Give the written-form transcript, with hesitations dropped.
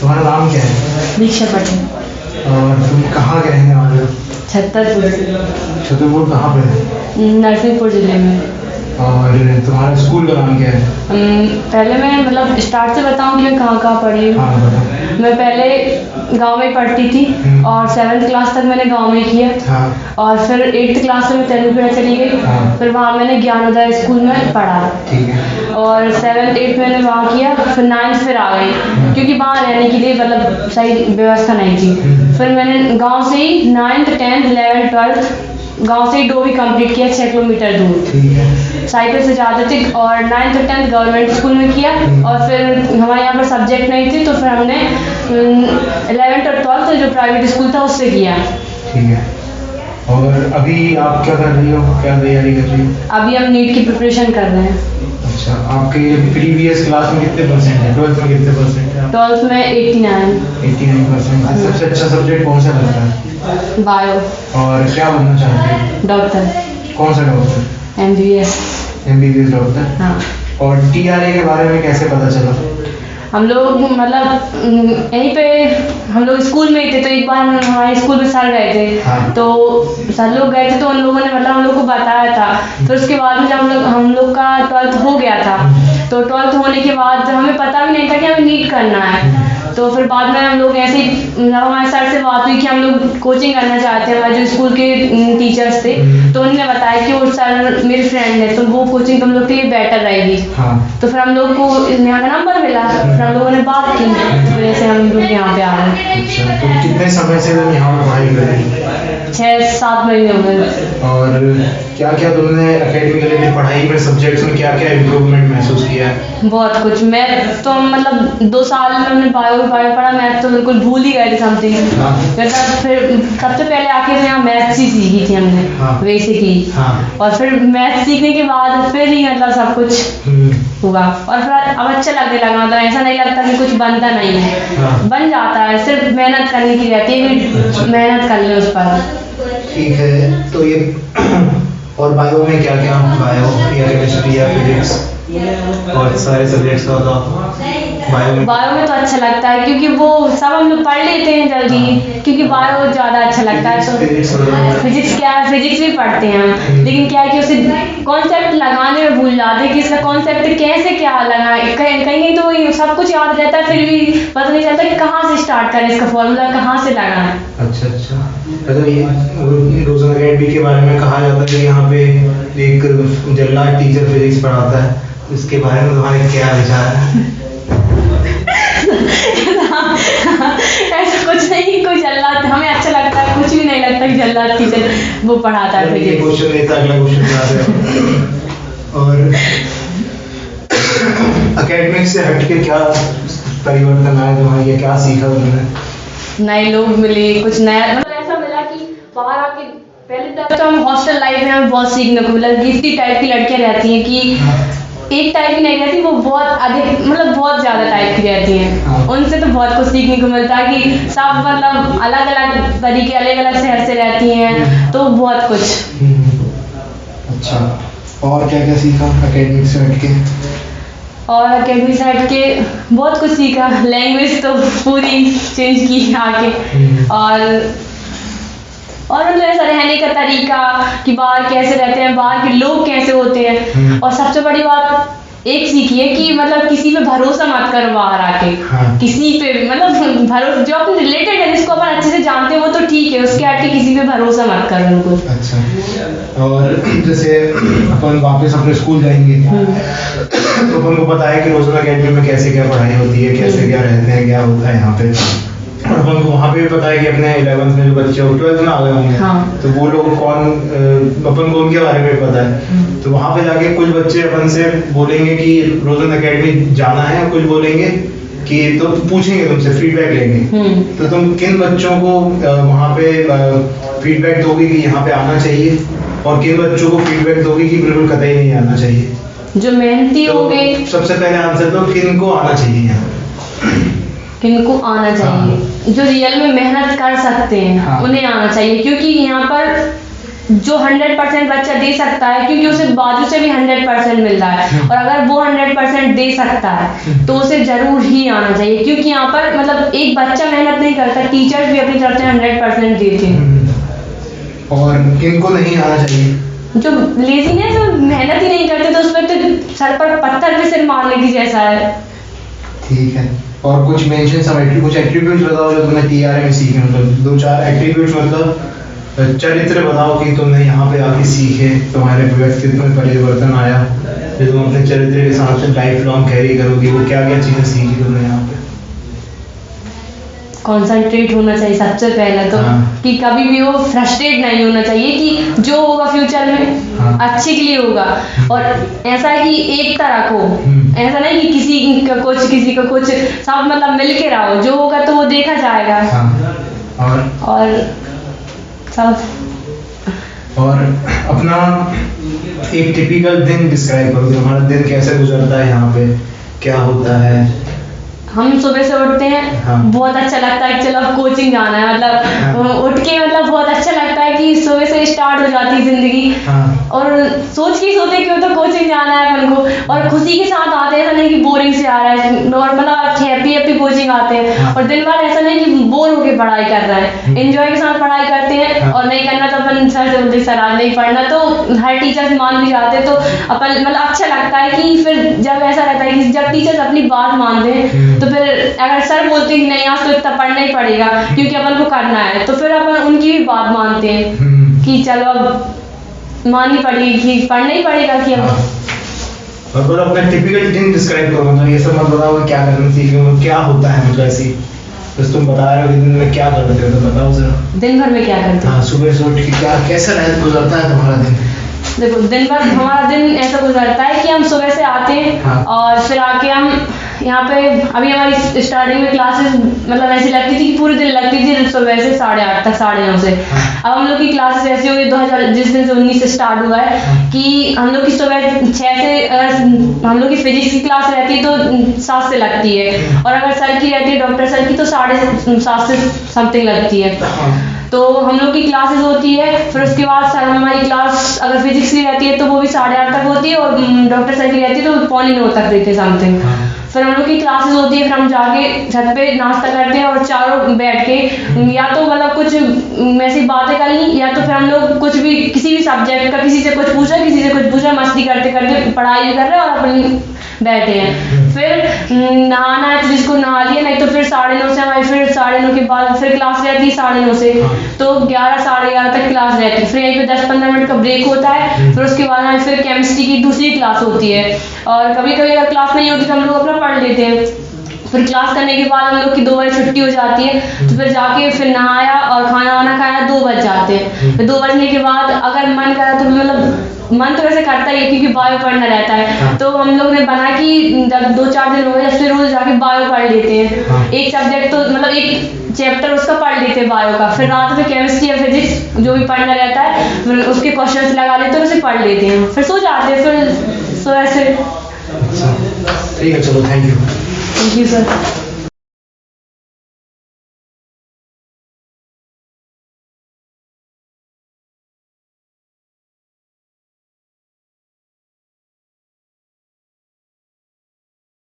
तुम्हारा नाम क्या है? दीक्षा पटेल। और तुम कहाँ के रहने वाले हो? छतरपुर। छतरपुर कहाँ पे है? नरसिंहपुर जिले में। और तुम्हारे स्कूल का नाम क्या है? पहले मैं मतलब स्टार्ट से बताऊं कि मैं कहाँ कहाँ पढ़ी हूँ। हाँ बताओ। मैं पहले गांव में पढ़ती थी और 7th क्लास तक मैंने गांव में किया। हाँ और फिर 8th क्लास में मैं तेलुगुड़ा चली गई। हाँ। फिर वहाँ मैंने ज्ञानोदय स्कूल में पढ़ा। ठीक है। और 7th 8th मैंने वहाँ किया। फिर 9th फिर आ गई क्योंकि वहाँ रहने के लिए मतलब सही व्यवस्था नहीं थी। फिर मैंने गांव से ही 9th 10th 11th 12th गांव से ही डोभी कंप्लीट किया 6 किलोमीटर दूर। ठीक है। साइकिल से जाते थे। और 9th 10th गवर्नमेंट स्कूल में किया। और फिर हमारे यहाँ पर सब्जेक्ट नहीं थे तो फिर हमने 11th और 12th जो प्राइवेट स्कूल था उससे किया। ठीक है। और अभी आप क्या कर रही हो, क्या तैयारी कर रही हो? अभी हम नीट की प्रिपरेशन कर रहे हैं। अच्छा, आपके प्रीवियस क्लास में कितने परसेंट है? 12th में कितने परसेंट है? 12th में 89। 89%। सबसे अच्छा सब्जेक्ट कौन सा लगता है? बायो। और क्या बनना चाहते हो? डॉक्टर। कौन सा डॉक्टर? MBBS। MBBS doctor. हाँ। और TRA के बारे में कैसे पता चला? हम लोग मतलब यहीं पे हम लोग स्कूल में ही थे तो एक बार हमारे स्कूल में सर गए थे। हाँ। तो सर लोग गए थे तो उन लोगों ने मतलब हम लोग को बताया था। फिर उसके बाद में जब हम लोग का 12th हो गया था तो 12th होने के बाद हमें पता भी नहीं था कि हमें नीट करना है। तो फिर बाद में हम लोग ऐसे ही मतलब हमारे सर से बात हुई कि हम लोग कोचिंग करना चाहते हैं। हमारे जो स्कूल के टीचर्स थे तो उन्होंने बताया कि वो सर मेरे फ्रेंड है तो वो कोचिंग तुम लोग के लिए बेटर रहेगी। हाँ। तो फिर हम लोग को यहाँ का नंबर मिला। फिर हम लोगों ने बात की तो जैसे हम लोग यहाँ पे आ रहे हैं। अच्छा, तो कितने समय से तुम यहाँ पर पढ़ाई कर रही हो? 6-7 महीने हो गए। और क्या क्या तुमने एकेडमिकली में पढ़ाई में सब्जेक्ट्स में क्या क्या इम्प्रूवमेंट महसूस किया है? बहुत कुछ। मैथ तो मतलब 2 साल में हमने बायो पढ़ा। मैथ तो बिल्कुल भूल ही गए थे समथिंग। हाँ। फिर सबसे पहले आके तो यहाँ मैथ ही सीखी थी हमने। हाँ। बेसिक ही। हाँ। और फिर मैथ सीखने के बाद फिर ही मतलब सब कुछ हुआ। और फिर अब अच्छा लगने लगा। मतलब ऐसा नहीं लगता कि कुछ बनता नहीं है। हाँ। बन जाता है, सिर्फ मेहनत करने की रहती है कि मेहनत कर ले उस पर। ठीक है। तो ये और बायो में क्या क्या? बायो या केमिस्ट्री या फिजिक्स और सारे सब्जेक्ट्स का बताओ। बायो में तो अच्छा लगता है क्योंकि वो सब हम लोग पढ़ लेते हैं जल्दी क्योंकि बायो ज़्यादा अच्छा लगता है। तो फिजिक्स क्या है, फिजिक्स भी पढ़ते हैं लेकिन क्या है कि उसे कॉन्सेप्ट लगाने में भूल जाते हैं कि इसका कॉन्सेप्ट कैसे क्या लगाएं। कहीं तो सब कुछ याद रहता है फिर भी पता नहीं चलता कि कहाँ से स्टार्ट करें, इसका फॉर्मूला कहाँ से लगाएं। अच्छा अच्छा। मतलब ये रोज़न अकेडमी के बारे में कहा जाता है कि यहाँ पे एक जल्लाद टीचर फिजिक्स पढ़ाता है, इसके बारे में तुम्हारे क्या विचार है? ऐसा कुछ नहीं, कोई जल्लाद हमें अच्छा लगता है, कुछ भी नहीं लगता कि जल्लाद टीचर वो पढ़ाता है ये क्वेश्चन नहीं था, अगला क्वेश्चन बना रहे हो। और एकेडमिक से हट के क्या परिवर्तन आया तुम्हारे, ये क्या सीखा तुमने? नए लोग मिले, कुछ नया मतलब ऐसा मिला कि बाहर आके पहले तक तो हम हॉस्टल लाइफ में हमें बहुत सीखने को मिला। इसी टाइप की लड़कियां रहती हैं कि एक टाइप की नहीं रहती, वो बहुत अधिक मतलब बहुत ज़्यादा टाइप की रहती हैं। उनसे तो बहुत कुछ सीखने को मिलता है कि सब मतलब अलग अलग तरीके अलग अलग शहर से रहती हैं तो बहुत कुछ। अच्छा, और क्या क्या सीखा एकेडमिक से हट के? और अकेडमी से हट के बहुत कुछ सीखा। लैंग्वेज तो पूरी चेंज की आके। और मतलब ऐसा रहने का तरीका कि बाहर कैसे रहते हैं, बाहर के लोग कैसे होते हैं। और सबसे बड़ी बात एक सीखी है कि मतलब किसी पे भरोसा मत करो बाहर आके। हाँ। किसी पे मतलब भरोसा जो अपने रिलेटेड है जिसको अपन अच्छे से जानते हैं वो तो ठीक है, उसके हट के किसी पे भरोसा मत करो उनको। अच्छा, और जैसे अपन वापस अपने स्कूल जाएंगे तो अपन को पता है कि रोज़न अकेडमी में कैसे क्या पढ़ाई होती है, कैसे क्या रहते हैं, क्या होता है यहाँ पे। और अपन को वहाँ पे भी पता है कि अपने 11th में जो बच्चे हो 12th में आ गए होंगे। हाँ। तो वो लोग कौन अपन को उनके बारे में पता है। तो वहाँ पे जाके कुछ बच्चे अपन से बोलेंगे कि रोज़न अकेडमी जाना है, कुछ बोलेंगे कि तो पूछेंगे तुमसे, फीडबैक लेंगे। तो तुम किन बच्चों को वहाँ पे फीडबैक दोगे कि यहाँ पे आना चाहिए और किन बच्चों को फीडबैक दोगे कि बिल्कुल कतई नहीं आना चाहिए? जो मेहनती तो होंगे। सबसे पहले आंसर दो, किन को आना चाहिए यहाँ? किनको आना चाहिए? जो रियल में मेहनत कर सकते हैं। हाँ। उन्हें आना चाहिए क्योंकि यहाँ पर जो 100% बच्चा दे सकता है, क्योंकि उसे बाजू से भी 100% मिल रहा है, और अगर वो 100% दे सकता है तो उसे जरूर ही आना चाहिए, क्योंकि यहाँ पर मतलब एक बच्चा मेहनत नहीं करता, टीचर्स भी अपनी तरफ से 100% देते हैं। और इनको नहीं आना चाहिए जो लेजीनेस और मेहनत ही नहीं करते तो उस पर तो सर पर पत्थर पे सिर मारने की जैसा है। ठीक है, और कुछ मेंशन सब कुछ एट्रीब्यूट्स बताओ जो तुमने टीआरए में सीखे, मतलब 2-4 एट्रीब्यूट्स, मतलब चरित्र बताओ कि तुमने यहाँ पे आके सीखे, तुम्हारे व्यक्तित्व में परिवर्तन आया, जो तुम अपने चरित्र के साथ लाइफ लॉन्ग कैरी करोगी, वो क्या क्या चीजें सीखी तुमने यहाँ पे? कॉन्सेंट्रेट होना चाहिए सबसे पहले तो, कि कभी भी वो फ्रस्ट्रेट नहीं होना चाहिए, कि जो होगा फ्यूचर में अच्छे के लिए होगा, और ऐसा है कि एक तरह को, ऐसा नहीं कि किसी का कुछ सब मतलब मिल के रहो, जो होगा तो वो देखा जाएगा। और सब, और अपना एक टिपिकल दिन डिस्क्राइब करो, हमारा दिन कैसे गुजरता है यहाँ पे, क्या होता है? हम सुबह से उठते हैं, बहुत अच्छा लगता है कि चलो अब कोचिंग जाना है, मतलब उठ के मतलब बहुत अच्छा लगता है कि सुबह से स्टार्ट हो जाती है जिंदगी, और सोच के सोते क्यों तो कोचिंग जाना है अपन को, और खुशी के साथ आते हैं, ऐसा नहीं कि बोरिंग से आ रहा है, नॉर्मल आप हैप्पी कोचिंग आते हैं, और दिन भर ऐसा नहीं कि बोर होके पढ़ाई कर रहे हैं, एंजॉय के साथ पढ़ाई करते हैं, और नहीं करना तो अपन सर से बोलते सर आज नहीं पढ़ना, तो हर टीचर मान भी जाते हैं, तो अपन मतलब अच्छा लगता है कि फिर जब ऐसा रहता है कि जब टीचर्स अपनी बात मानते हैं, तो फिर अगर सर बोलते हैं कि नहीं आज तो इतना पढ़ना ही पड़ेगा क्योंकि अपन को करना है, तो फिर अपन उनकी भी बात मानते हैं कि चलो अब माननी पड़ेगी कि पढ़ना ही पड़ेगा कि अब। और बोलो अपना टिपिकल दिन डिस्क्राइब करो, मतलब ये सब मत बताओ कि क्या करना चाहिए, क्या होता है, मतलब ऐसी बस तुम बता रहे हो कि दिन में क्या करते हो, तो बताओ जरा। दिन भर में क्या करते हो? सुबह से उठ के क्या कैसा गुजरता है तुम्हारा दिन? देखो दिन भर हमारा दिन ऐसा गुजरता है कि हम सुबह से आते हैं, और फिर आके हम यहाँ पे अभी हमारी स्टार्टिंग में क्लासेस मतलब ऐसी लगती थी कि पूरे दिन लगती थी सुबह से 8:30 तक 9:30 से। अब हम लोग की क्लासेस ऐसी हो गई 2000 जिस दिन से 19 से स्टार्ट हुआ है कि हम लोग की सुबह 6 से, अगर हम लोग की फिजिक्स की क्लास रहती है तो 7 से लगती है, और अगर सर की रहती है डॉक्टर सर की तो 7:30 से समथिंग लगती है। तो हम लोग की क्लासेस होती है, फिर उसके बाद सर हमारी क्लास अगर फिजिक्स की रहती है तो वो भी 8:30 तक होती है, और डॉक्टर सर की रहती है तो 8:45 तक देते हैं समथिंग। फिर हम लोग की क्लासेस होती है, फिर हम जाके छत पे नाश्ता करते हैं, और चारों बैठ के या तो मतलब कुछ ऐसी बातें कर ली, या तो फिर हम लोग कुछ भी किसी भी सब्जेक्ट का किसी से कुछ पूछा मस्ती करते करते पढ़ाई भी कर रहे हैं और अपनी बैठे हैं। फिर नहाना है तो जिसको नहा लिया, नहीं तो फिर 9:30 से हमारी फिर 9:30 के बाद फिर क्लास रहती है 9:30 से, तो 11 साढ़े 11 तक क्लास रहती है। फिर यहीं पे 10-15 मिनट का ब्रेक होता है, फिर उसके बाद हमारी फिर केमिस्ट्री की दूसरी क्लास होती है, और कभी कभी अगर क्लास नहीं होती तो हम लोग अपना पढ़ लेते हैं। फिर क्लास करने के बाद हम लोग की 2 बजे छुट्टी हो जाती है, तो फिर जाके फिर नहाया और खाना वाना खाया 2 बज जाते हैं। फिर 2 बजने के बाद अगर मन करा तो मतलब मन तो वैसे करता ही है क्योंकि बायो पढ़ना रहता है, तो हम लोग ने बना कि 2-4 दिन हो गए फिर रोज जाके बायो पढ़ लेते हैं। एक सब्जेक्ट तो मतलब एक चैप्टर उसका पढ़ लेते हैं बायो का, फिर रात में केमिस्ट्री या फिजिक्स जो भी पढ़ना रहता है फिर उसके क्वेश्चंस लगा लेते हैं, उसे पढ़ लेते हैं, फिर सो जाते हैं। फिर सो ऐसे। ठीक है, चलो thank you. Thank you, sir.